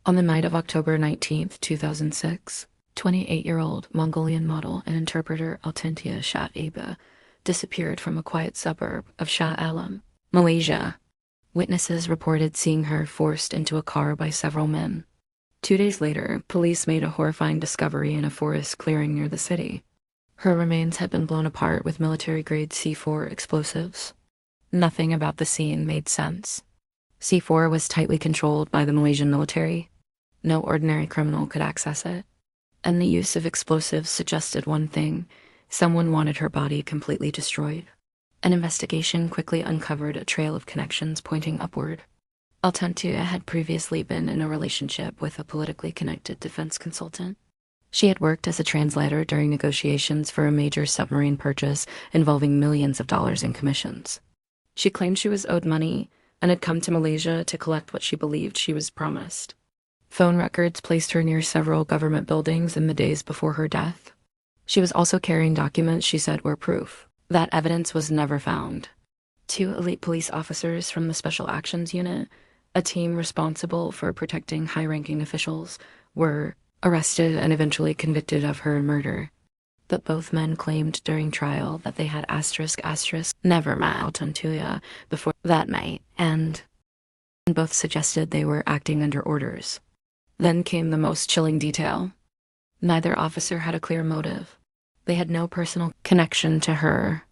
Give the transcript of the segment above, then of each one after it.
On the night of October 19, 2006, 28-year-old Mongolian model and interpreter Altantuya Shaariibuu disappeared from a quiet suburb of Shah Alam, Malaysia. Witnesses reported seeing her forced into a car by several men. 2 days later, police made a horrifying discovery in a forest clearing near the city. Her remains had been blown apart with military-grade C4 explosives. Nothing about the scene made sense. C4 was tightly controlled by the Malaysian military. No ordinary criminal could access it. And the use of explosives suggested one thing: someone wanted her body completely destroyed. An investigation quickly uncovered a trail of connections pointing upward. Altantuya had previously been in a relationship with a politically connected defense consultant. She had worked as a translator during negotiations for a major submarine purchase involving millions of dollars in commissions. She claimed she was owed money and had come to Malaysia to collect what she believed she was promised. Phone records placed her near several government buildings in the days before her death. She was also carrying documents she said were proof. That evidence was never found. 2 elite police officers from the Special Actions Unit, a team responsible for protecting high-ranking officials, were arrested and eventually convicted of her murder. But both men claimed during trial that they had never met Altantuya before that night, and both suggested they were acting under orders. Then came the most chilling detail. Neither officer had a clear motive. They had no personal connection to her.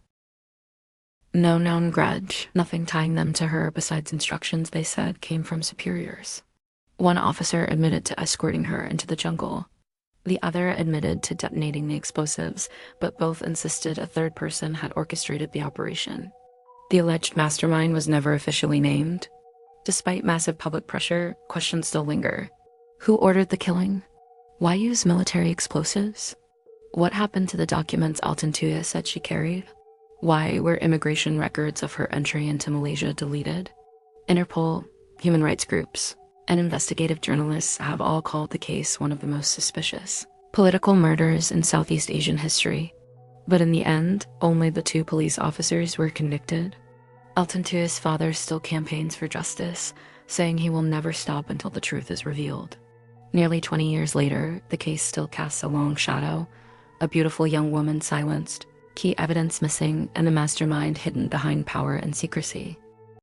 No known grudge, nothing tying them to her besides instructions they said came from superiors. One officer admitted to escorting her into the jungle. The other admitted to detonating the explosives, but both insisted a third person had orchestrated the operation. The alleged mastermind was never officially named. Despite massive public pressure, questions still linger. Who ordered the killing? Why use military explosives? What happened to the documents Altantuya said she carried? Why were immigration records of her entry into Malaysia deleted? Interpol, human rights groups, and investigative journalists have all called the case one of the most suspicious political murders in Southeast Asian history. But in the end, only the 2 police officers were convicted. Altantuya's father still campaigns for justice, saying he will never stop until the truth is revealed. Nearly 20 years later, the case still casts a long shadow. A beautiful young woman silenced, key evidence missing, and the mastermind hidden behind power and secrecy.